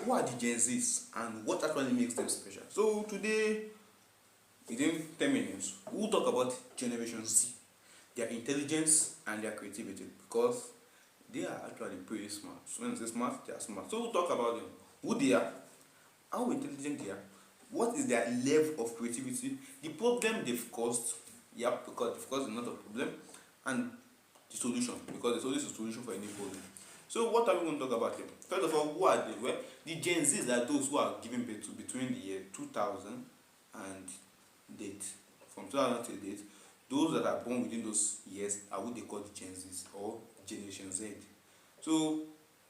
who are the Gen Zs and what actually makes them special? So today, within 10 minutes, we'll talk about Generation Z, their intelligence and their creativity, because they are actually pretty smart. So when I say smart, they are smart. So we'll talk about them, who they are, how intelligent they are, what is their level of creativity, the problem they've caused, because they've caused a lot of problem, and the solution, because there's always a solution for any problem. So what are we going to talk about here? First of all, who are they? Well, the Gen Zs are those who are given birth to between the year 2000 and date. From 2000 to date, those that are born within those years are what they call the Gen Zs or Generation Z. So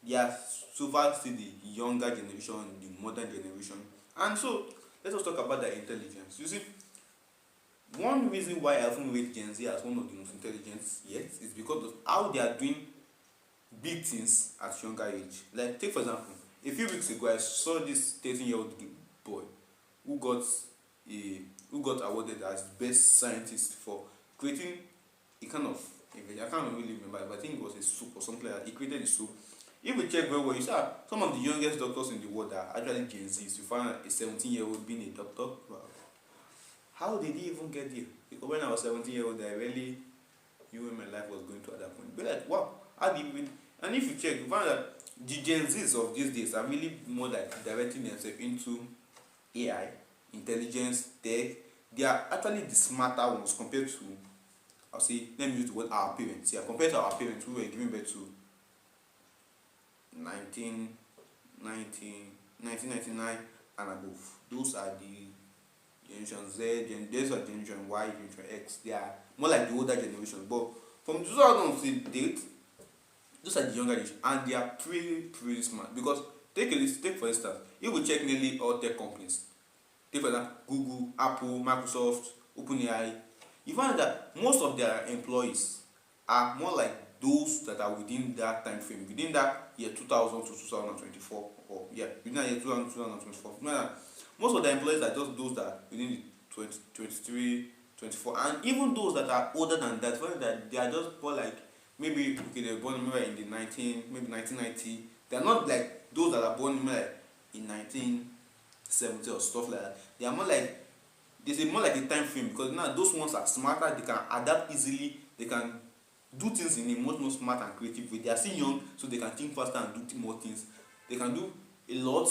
they are so far still the younger generation, the modern generation. And so let us talk about their intelligence. You see, one reason why I often rate Gen Z as one of the most intelligent yet is because of how they are doing big things at younger age. Like, take for example, a few weeks ago I saw this 13-year-old boy who got awarded as best scientist for creating a kind of, I can't really remember, but I think it was a soup or something like that. He created a soup. If we check very well, you see some of the youngest doctors in the world are actually Gen Zs. You find a 17-year-old being a doctor. Wow. How did he even get there? Because when I was 17-year-old, I really knew where my life was going to at that point. But like, wow, how did he even? And if you check, you find that the Gen Zs of these days are really more like directing themselves into AI, intelligence, tech. They are actually the smarter ones compared to, I'll say, let me use the word our parents. Yeah, compared to our parents who were giving birth to 1999 and above. Those are the Generation Z, those are Generation Y, Generation X. They are more like the older generation. But from 2000 to date, those are the younger generation, and they are pretty smart. Because take for instance, if we check nearly all tech companies, take for example Google, Apple, Microsoft, OpenAI, you find that most of their employees are more like those that are within that time frame, within that year 2000 to 2024, or within that year 2000 to 2024. Most of the employees are just those that are within the 23, 24, and even those that are older than that, that they are just more like, maybe okay, they were born maybe in the 1990. They are not like those that are born maybe like in 1970 or stuff like that. They are more like, they say more like a time frame, because now those ones are smarter. They can adapt easily. They can do things in a much more smart and creative way. They are still young, so they can think faster and do more things. They can do a lot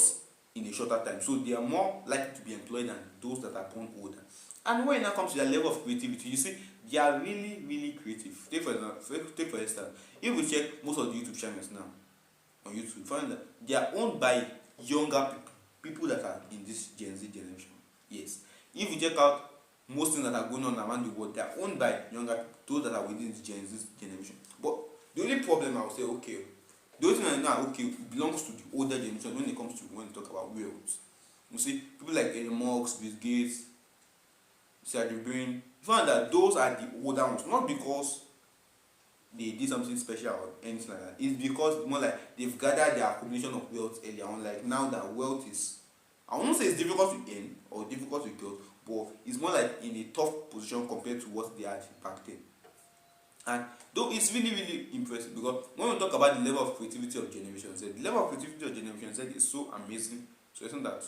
in a shorter time, so they are more likely to be employed than those that are born older. And when it now comes to their level of creativity, you see they are really creative. Take for instance, if we check most of the YouTube channels now on YouTube, find that they are owned by younger people that are in this Gen Z generation. Yes, if you check out most things that are going on around the world, they are owned by younger people, those that are within the Gen Z generation. But the only problem I would say, okay, the only thing I know, okay, belongs to the older generation when it comes to when you talk about wealth. You see, people like Elon Musk, Bill Gates, Sergey Brin, you find that those are the older ones, not because they did something special or anything like that. It's because more like they've gathered their accumulation of wealth earlier on. Like now that wealth is, I won't say it's difficult to earn or difficult to get, but it's more like in a tough position compared to what they had back then. And though it's really impressive, because when we talk about the level of creativity of Generation Z, the level of creativity of Generation Z is so amazing, so it's not that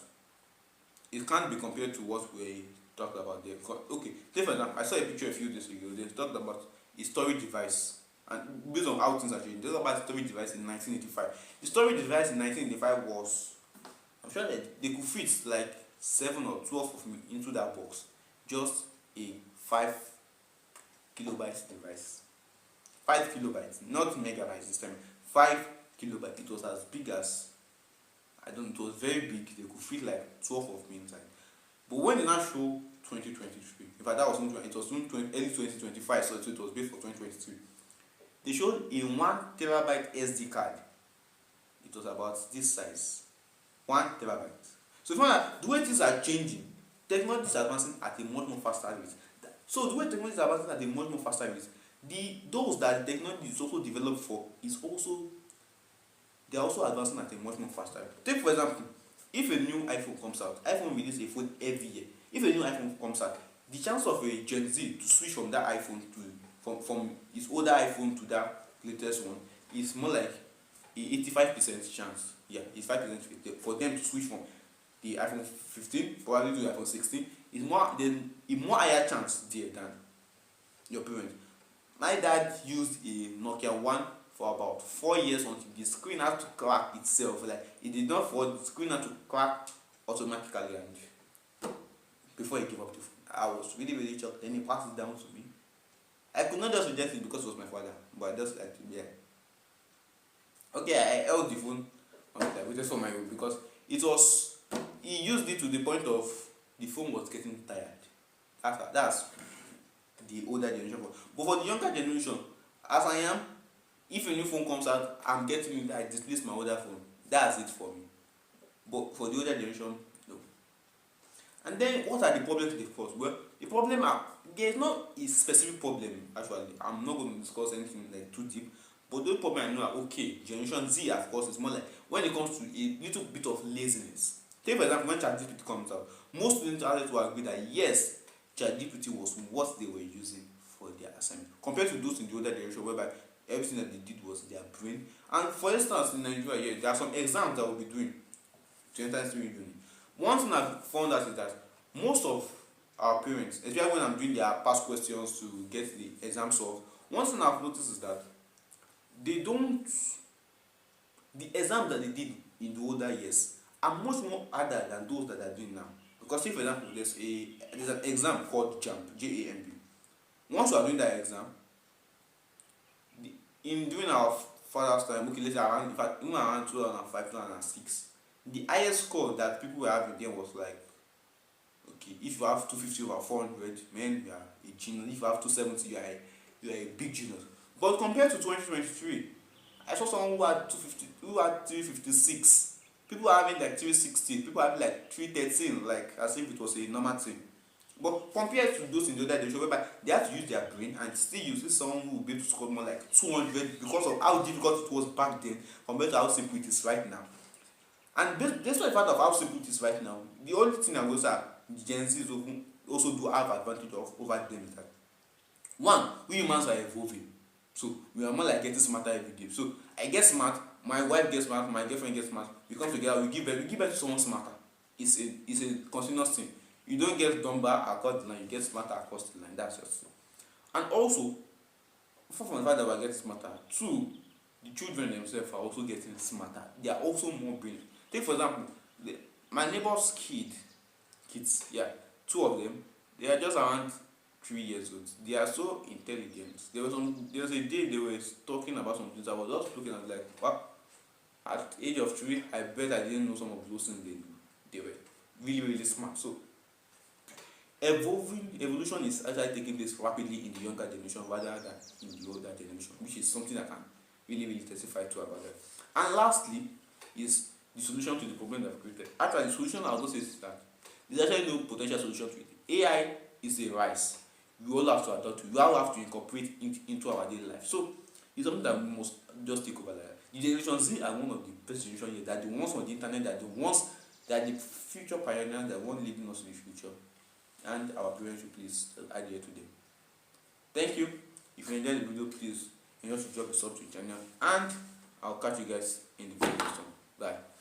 it can't be compared to what we talked about there. Okay, take for example, I saw a picture a few days ago. They talked about a storage device, and based on how things are changing, they talked about storage device in 1985. The storage device in 1985 was, I'm sure that they could fit like 7 or 12 of me into that box. Just a 5 kilobytes device. 5 kilobytes, not megabytes this time. 5 kilobytes. It was as big as, I don't know, it was very big. They could fit like 12 of me inside. But when they now show 2023, in fact that was it was early 2025, so it was built for 2023. They showed a 1 terabyte SD card. It was about this size. 1 terabyte. So if you know, the way things are changing, technology is advancing at a much more faster rate. So the way technology is advancing at a much more faster rate, those that the technology is also developed for is also, they are also advancing at a much more faster rate. Take for example, if a new iPhone comes out, iPhone releases a phone every year. If a new iPhone comes out, the chance of a Gen Z to switch from that iPhone to from his older iPhone to that latest one is more like 85% chance, yeah, 85% for them to switch from the iPhone 15 probably to the iPhone 16. Is more than a more higher chance there than your parents. My dad used a Nokia 1 for about 4 years until the screen had to crack itself. Like it did not fall, the screen had to crack automatically, and before he gave up the phone. I was really, really shocked. Then he passed it down to me. I could not just reject it because it was my father, but I just like, yeah. Okay, I held the phone until I waited for my own because it was, he used it to the point of the phone was getting tired. That's the older generation. But for the younger generation, as I am, if a new phone comes out, I'm getting it, I displace my older phone. That's it for me. But for the older generation, no. And then what are the problems they cause? Well, the problem are, there's not a specific problem actually. I'm not going to discuss anything like too deep. But the problem I know are okay. Generation Z, of course, is more like when it comes to a little bit of laziness. Take for example when ChatGPT comes out, most students are to agree that yes, ChatGPT was what they were using for their assignment compared to those in the older generation whereby everything that they did was their brain. And for instance, in Nigeria, yeah, there are some exams that we'll be doing to enter into uni. One thing I've found out is that most of our parents, especially when I'm doing their past questions to get the exam solved, one thing I've noticed is that they don't, the exams that they did in the older years are much more harder than those that are doing now. Because say for example, there's an exam called JAMB, JAMB. Once you are doing that exam, in during our father's time, okay, let's say around, in fact, even around 2005, 2006, the highest score that people were having then was like, okay, if you have 250 over 400, man, you are a genius. If you have 270, you are a big genius. But compared to 2023, I saw someone who had 250, who had 356. People are having like 360, people are having like 313, like as if it was a normal thing. But compared to those in the other generation, whereby they have to use their brain and still use someone who will be able to score more like 200 because of how difficult it was back then compared to how simple it is right now. And despite the fact of how simple it is right now, the only thing I'm going to say the Gen Zs also do have advantage of over them is that one, we humans are evolving. So we are more like getting smarter every day. So I get smart, my wife gets smart, my girlfriend gets smart, we come together, we give birth to someone smarter. It's a continuous thing. You don't get dumber across the line, you get smarter across the line. That's just so. And also, apart from the fact that we are getting smarter, two, the children themselves are also getting smarter. They are also more brilliant. Take for example, my neighbor's kids, yeah, two of them, they are just around 3 years old. They are so intelligent. There was a day they were talking about some things. I was just looking at like, wow, at the age of 3, I bet I didn't know some of those things they knew. They were really, really smart. So evolution is actually taking place rapidly in the younger generation rather than in the older generation, which is something I can really, really testify to about that. And lastly is the solution to the problem that I've created. Actually, the solution I also say is that there's actually no potential solution to it. AI is a rise. We all have to adopt to. We all have to incorporate it into our daily life. So it's something that we must just take over. Like that. The Generation Z are one of the best generation here. That the ones on the internet, that the ones that the future pioneers, that want leading us in the future. And our parents should please adhere to them. Thank you. If you enjoyed the video, please ensure to drop a sub to the channel. And I'll catch you guys in the video next time. Bye.